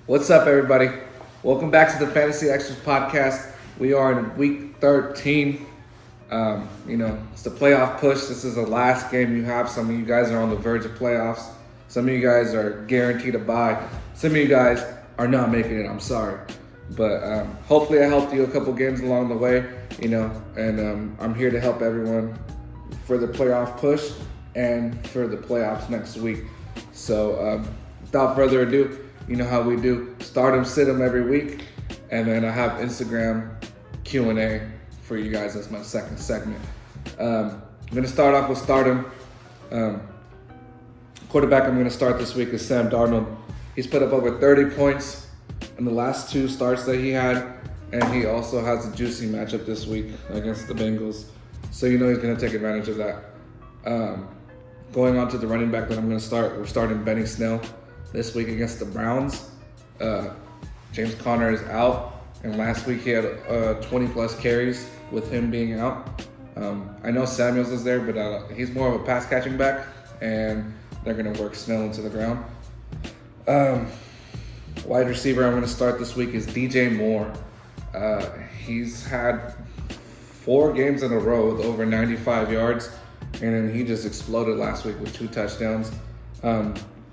What's up, everybody? Welcome back to the Fantasy Extras podcast. We are in week 13. It's the playoff push. This is the last game you have. Some of you guys are on the verge of playoffs. Some of you guys are guaranteed a bye. Some of you guys are not making it. I'm sorry. But hopefully I helped you a couple games along the way, and I'm here to help everyone for the playoff push and for the playoffs next week. So without further ado, you know how we do. Start 'em, sit 'em every week. And then I have Instagram Q&A for you guys as my second segment. I'm going to start off with stardom. Quarterback I'm going to start this week is Sam Darnold. He's put up over 30 points in the last two starts that he had. And he also has a juicy matchup this week against the Bengals. So you know he's going to take advantage of that. Going on to the running back that I'm going to start, we're starting Benny Snell this week against the Browns. James Conner is out, and last week he had 20 plus carries with him being out. I know Samuels is there, but he's more of a pass catching back, and they're going to work Snell into the ground. Wide receiver I'm going to start this week is DJ Moore. He's had 4 games in a row with over 95 yards, and then he just exploded last week with 2 touchdowns.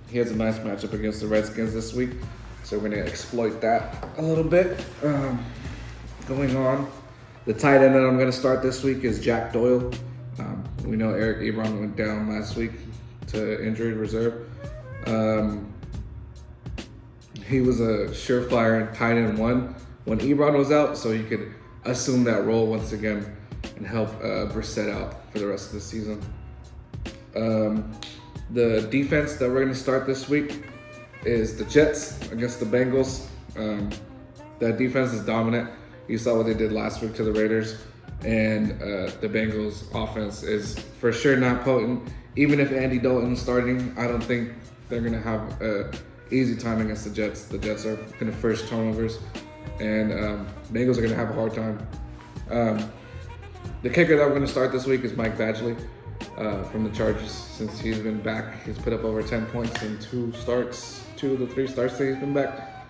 He has a nice matchup against the Redskins this week, so we're going to exploit that a little bit. Going on, the tight end that I'm going to start this week is Jack Doyle. We know Eric Ebron went down last week to injured reserve. He was a surefire tight end 1 when Ebron was out, so he could assume that role once again and help Brissett out for the rest of the season. The defense that we're going to start this week is the Jets against the Bengals. That defense is dominant. You saw what they did last week to the Raiders. And the Bengals offense is for sure not potent. Even if Andy Dalton's starting, I don't think they're going to have an easy time against the Jets. The Jets are going to force turnovers. And Bengals are going to have a hard time. The kicker that we're going to start this week is Mike Badgley. From the Chargers. Since he's been back, he's put up over 10 points in 2 of the 3 starts that he's been back.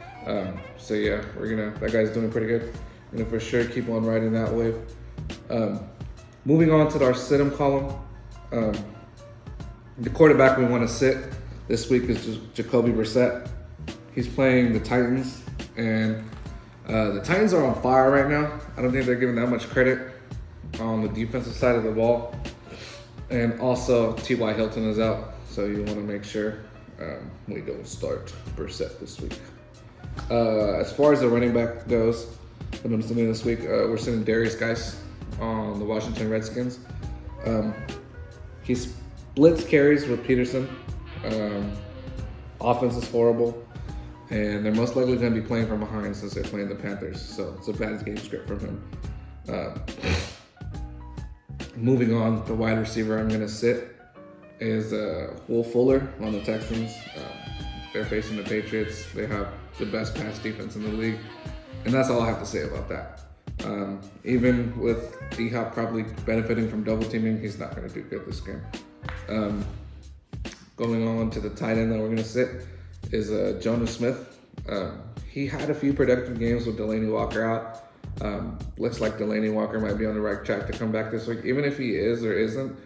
So yeah, that guy's doing pretty good. We're gonna for sure keep on riding that wave. Moving on to our sit-em column. The quarterback we want to sit this week is Jacoby Brissett. He's playing the Titans, and the Titans are on fire right now. I don't think they're giving that much credit on the defensive side of the ball. And also, T.Y. Hilton is out, so you want to make sure we don't start Brissett this week. As far as the running back goes, what I'm sitting this week, we're sitting Darius Geis on the Washington Redskins. He splits carries with Peterson. Offense is horrible, and they're most likely going to be playing from behind since they're playing the Panthers, so it's a bad game script from him. Moving on, the wide receiver I'm going to sit is Will Fuller on the Texans. They're facing the Patriots. They have the best pass defense in the league. And that's all I have to say about that. Even with D-Hop probably benefiting from double teaming, he's not going to do good this game. Going on to the tight end that we're going to sit is Jonas Smith. He had a few productive games with Delaney Walker out. Looks like Delaney Walker might be on the right track to come back this week. Even if he is or isn't,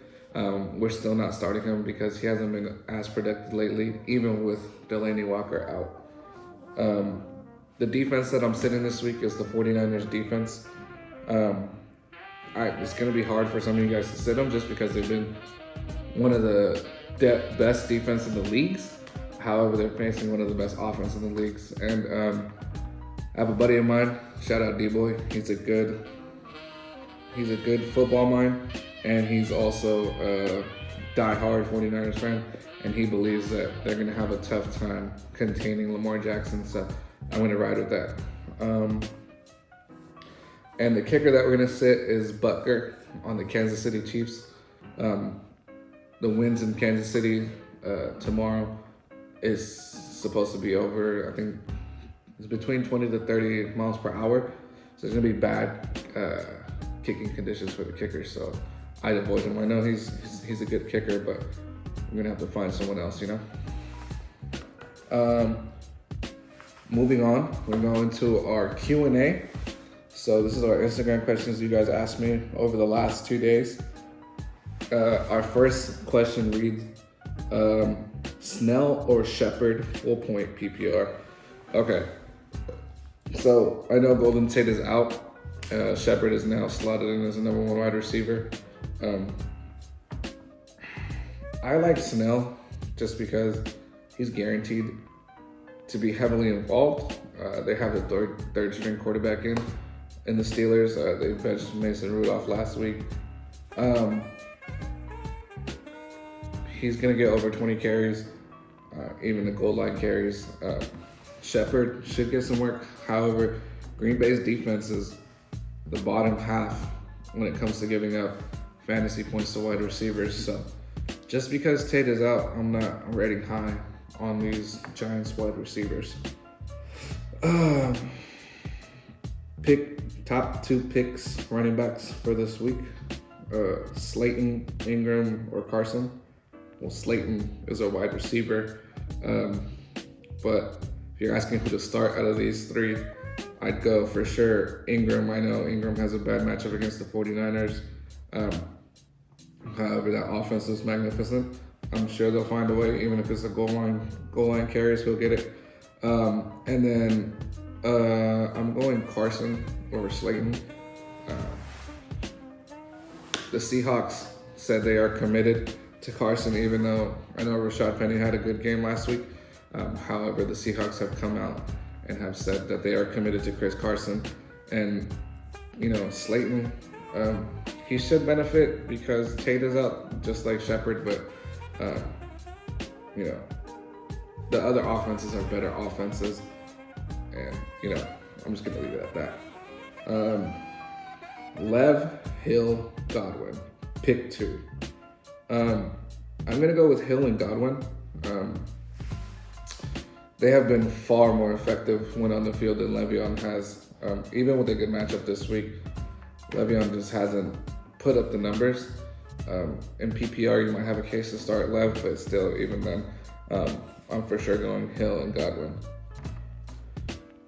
we're still not starting him because he hasn't been as productive lately, even with Delaney Walker out. The defense that I'm sitting this week is the 49ers defense. It's going to be hard for some of you guys to sit them just because they've been one of the best defense in the leagues. However, they're facing one of the best offense in the leagues. And I have a buddy of mine, shout out D-Boy. He's a good football mind, and he's also a die-hard 49ers fan, and he believes that they're going to have a tough time containing Lamar Jackson, so I'm going to ride with that. And the kicker that we're going to sit is Butker on the Kansas City Chiefs. The winds in Kansas City tomorrow is supposed to be over, I think, it's between 20 to 30 miles per hour. So there's going to be bad kicking conditions for the kicker. So I'd avoid him. I know he's a good kicker, but I'm going to have to find someone else, moving on, we're going to our Q&A. So this is our Instagram questions you guys asked me over the last 2 days. Our first question reads, Snell or Shepard full point PPR? Okay, so I know Golden Tate is out. Shepard is now slotted in as a number 1 wide receiver. I like Snell just because he's guaranteed to be heavily involved. They have a third string quarterback in the Steelers. They benched Mason Rudolph last week. He's going to get over 20 carries, even the goal line carries. Shepard should get some work. However, Green Bay's defense is the bottom half when it comes to giving up fantasy points to wide receivers. So just because Tate is out, I'm not rating high on these Giants wide receivers. Top 2 picks, running backs for this week. Slayton, Ingram, or Carson. Well, Slayton is a wide receiver. But if you're asking who to start out of these 3, I'd go for sure Ingram. I know Ingram has a bad matchup against the 49ers. However, that offense is magnificent. I'm sure they'll find a way, even if it's a goal line carries, he'll get it. And then I'm going Carson over Slayton. The Seahawks said they are committed to Carson, even though I know Rashad Penny had a good game last week. However, the Seahawks have come out and have said that they are committed to Chris Carson. And, Slayton, he should benefit because Tate is out, just like Shepard, but, the other offenses are better offenses. And, I'm just going to leave it at that. Lev, Hill, Godwin, pick 2. I'm going to go with Hill and Godwin. They have been far more effective when on the field than Le'Veon has. Even with a good matchup this week, Le'Veon just hasn't put up the numbers. In PPR, you might have a case to start Lev, but still, even then, I'm for sure going Hill and Godwin.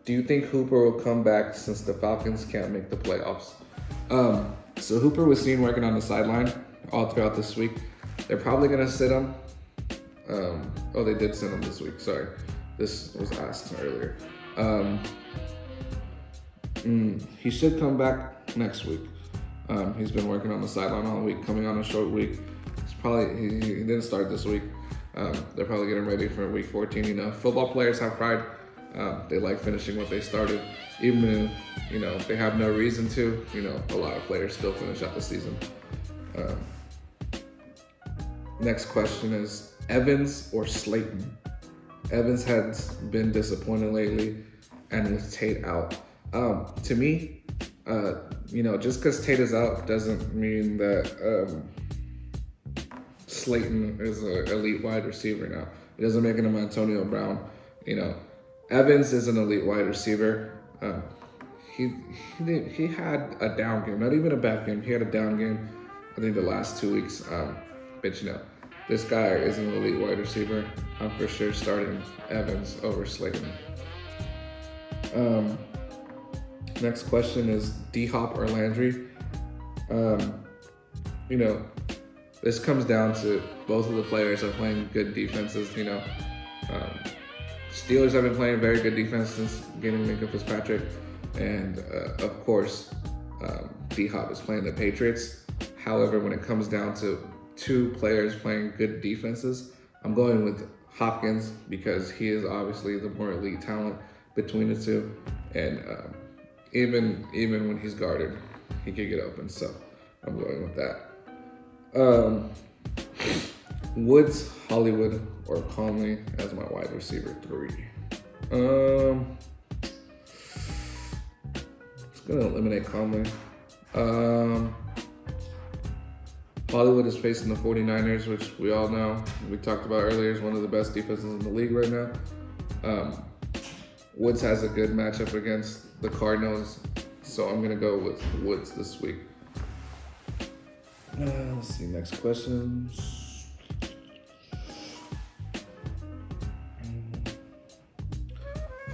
Do you think Hooper will come back since the Falcons can't make the playoffs? So Hooper was seen working on the sideline all throughout this week. They're probably going to sit him. They did sit him this week. Sorry. This was asked earlier. He should come back next week. He's been working on the sideline all week, coming on a short week. He didn't start this week. They're probably getting ready for week 14. Football players have pride. They like finishing what they started, even if they have no reason to. A lot of players still finish out the season. Next question is Evans or Slayton? Evans has been disappointing lately, and with Tate out. To me, just because Tate is out doesn't mean that Slayton is an elite wide receiver now. It doesn't make him Antonio Brown. Evans is an elite wide receiver. He had a down game, not even a bad game. He had a down game, I think, the last 2 weeks. But this guy is an elite wide receiver. I'm for sure starting Evans over Slayton. Next question is D-Hop or Landry. This comes down to both of the players are playing good defenses. Steelers have been playing very good defense since getting Minka Fitzpatrick. And of course, D-Hop is playing the Patriots. However, when it comes down to 2 players playing good defenses, I'm going with Hopkins because he is obviously the more elite talent between the 2. And even when he's guarded, he could get open. So I'm going with that. Woods, Hollywood, or Conley as my wide receiver 3. Just gonna eliminate Conley. Hollywood is facing the 49ers, which we all know, we talked about earlier, is one of the best defenses in the league right now. Woods has a good matchup against the Cardinals, so I'm going to go with Woods this week. Let's see, next question.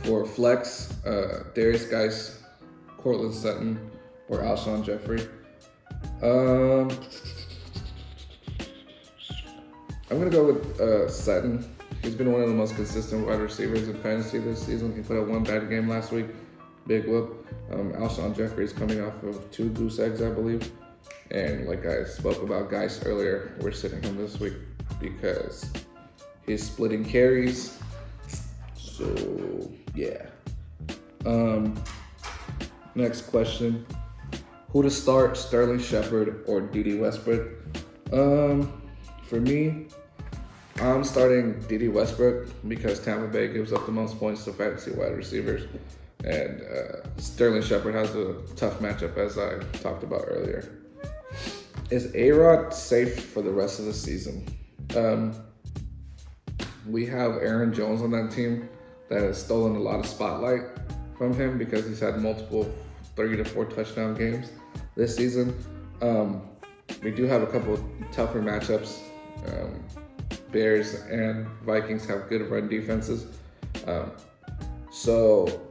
For flex, Darius Geis, Cortland Sutton, or Alshon Jeffrey. I'm gonna go with Sutton. He's been one of the most consistent wide receivers in fantasy this season. He put up one bad game last week, big whoop. Alshon Jeffrey is coming off of 2 goose eggs, I believe. And like I spoke about Geis earlier, we're sitting him this week because he's splitting carries. So yeah. Next question. Who to start, Sterling Shepard or D.D. Westbrook? For me, I'm starting D.D. Westbrook because Tampa Bay gives up the most points to fantasy wide receivers. And Sterling Shepard has a tough matchup, as I talked about earlier. Is A-Rod safe for the rest of the season? We have Aaron Jones on that team that has stolen a lot of spotlight from him because he's had multiple 3 to 4 touchdown games this season. We do have a couple tougher matchups. Bears and Vikings have good run defenses. So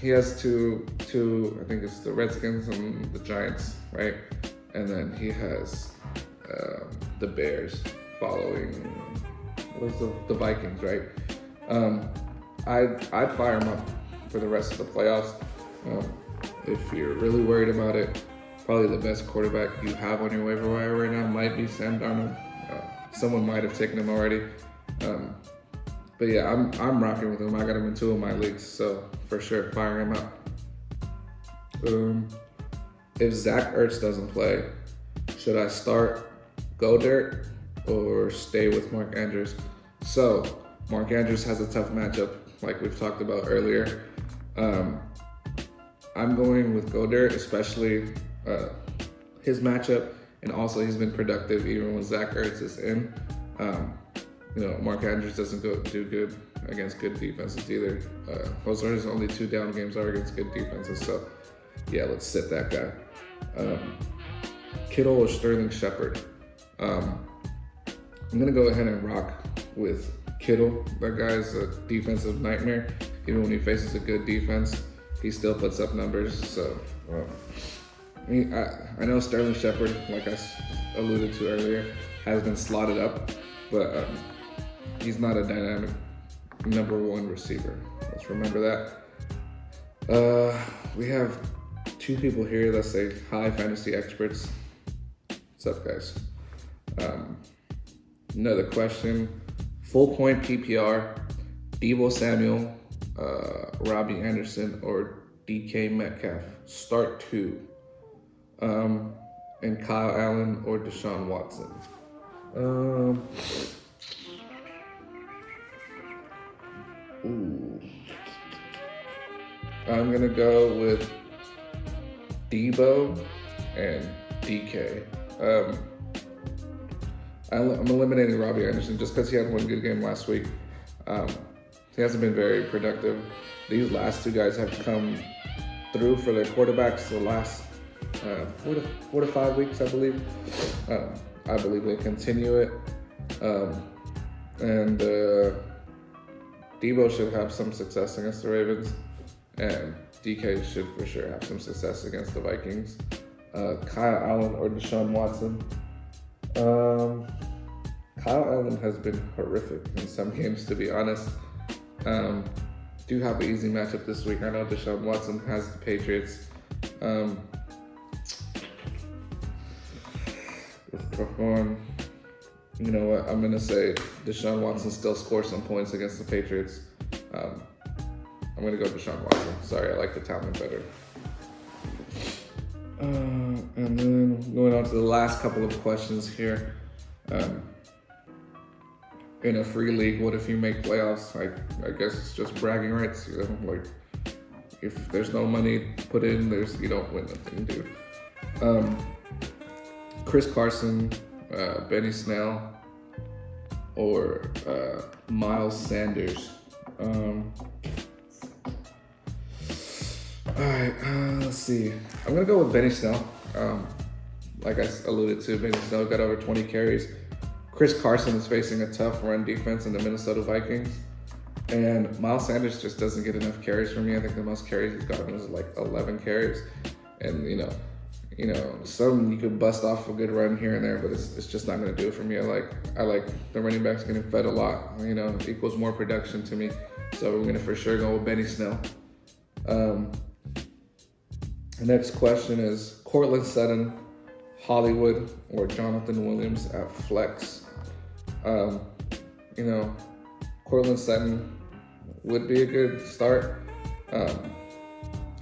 he has two, I think it's the Redskins and the Giants, right? And then he has the Bears following the Vikings, right? I'd fire him up for the rest of the playoffs. If you're really worried about it, probably the best quarterback you have on your waiver wire right now might be Sam Darnold. Someone might have taken him already. But yeah, I'm rocking with him. I got him in 2 of my leagues, so for sure, fire him up. If Zach Ertz doesn't play, should I start Goddard or stay with Mark Andrews? So Mark Andrews has a tough matchup, like we've talked about earlier. I'm going with Goddard, especially his matchup, and also he's been productive even when Zach Ertz is in. Mark Andrews doesn't do good against good defenses either. Those are his only 2 down games are against good defenses. So yeah, let's sit that guy. Kittle or Sterling Shepard? I'm gonna go ahead and rock with Kittle. That guy's a defensive nightmare. Even when he faces a good defense, he still puts up numbers. So I know Sterling Shepard, like I alluded to earlier, has been slotted up, but he's not a dynamic number 1 receiver. Let's remember that. We have 2 people here that say hi, fantasy experts. What's up, guys? Another question. Full point PPR, Deebo Samuel, Robbie Anderson, or DK Metcalf. Start 2. And Kyle Allen or Deshaun Watson. I'm gonna go with Deebo and DK. I'm eliminating Robbie Anderson just because he had 1 good game last week. He hasn't been very productive. These last 2 guys have come through for their quarterbacks the last 4 to 5 weeks, I believe. I believe they continue it. And Deebo should have some success against the Ravens, and DK should for sure have some success against the Vikings. Kyle Allen or Deshaun Watson? Kyle Allen has been horrific in some games, to be honest. Do have an easy matchup this week. I know Deshaun Watson has the Patriots. You know what? I'm gonna say Deshaun Watson still scores some points against the Patriots. I'm gonna go Deshaun Watson. Sorry, I like the talent better. And then going on to the last couple of questions here. In a free league, what if you make playoffs? I guess it's just bragging rights. Like if there's no money put in, you don't win nothing, dude. Chris Carson, Benny Snell, or Miles Sanders. Alright, let's see. I'm gonna go with Benny Snell. Like I alluded to, Benny Snell got over 20 carries. Chris Carson is facing a tough run defense in the Minnesota Vikings. And Miles Sanders just doesn't get enough carries for me. I think the most carries he's gotten is like 11 carries. And, some you could bust off a good run here and there, but it's just not going to do it for me. I like the running backs getting fed a lot. It equals more production to me. So we're going to for sure go with Benny Snell. The next question is Cortland Sutton, Hollywood, or Jonathan Williams at flex. Cortland Sutton would be a good start.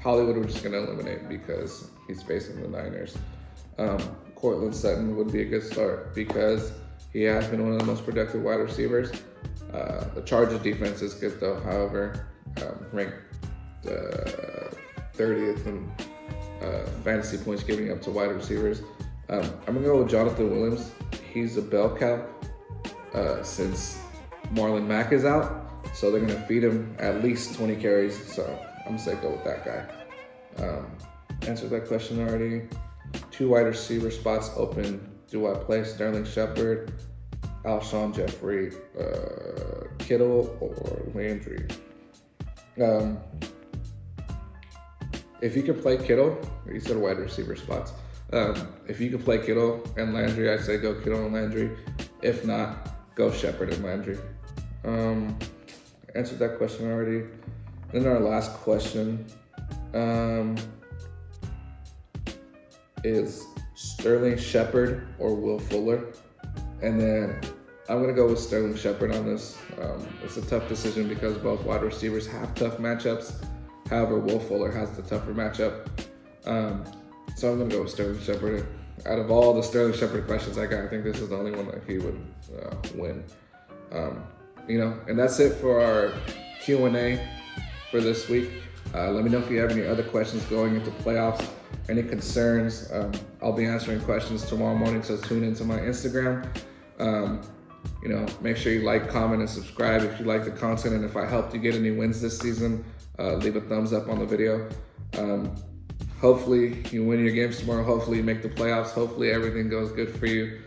Hollywood we're just going to eliminate because he's facing the Niners. Cortland Sutton would be a good start because he has been one of the most productive wide receivers. The Chargers defense is good though, however, ranked 30th in fantasy points giving up to wide receivers. I'm going to go with Jonathan Williams. He's a bell cow since Marlon Mack is out, so they're going to feed him at least 20 carries, so I'm going to say go with that guy. Answered that question already. 2 wide receiver spots open. Do I play Sterling Shepard, Alshon Jeffrey, Kittle, or Landry? If you can play Kittle, you said wide receiver spots. If you can play Kittle and Landry, I'd say go Kittle and Landry. If not, go Shepard and Landry. Answered that question already. Then our last question is Sterling Shepard or Will Fuller? And then I'm going to go with Sterling Shepard on this. It's a tough decision because both wide receivers have tough matchups. However, Will Fuller has the tougher matchup. So I'm going to go with Sterling Shepard. Out of all the Sterling Shepard questions I got, I think this is the only one that he would win. And that's it for our Q&A for this week. Let me know if you have any other questions going into playoffs, any concerns. I'll be answering questions tomorrow morning, so tune into my Instagram. Make sure you like, comment, and subscribe if you like the content, and if I helped you get any wins this season, leave a thumbs up on the video. Hopefully you win your games tomorrow. Hopefully you make the playoffs. Hopefully everything goes good for you.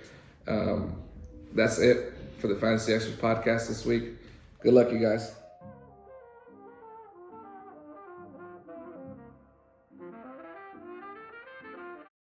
That's it for the Fantasy Expertz podcast this week. Good luck, you guys.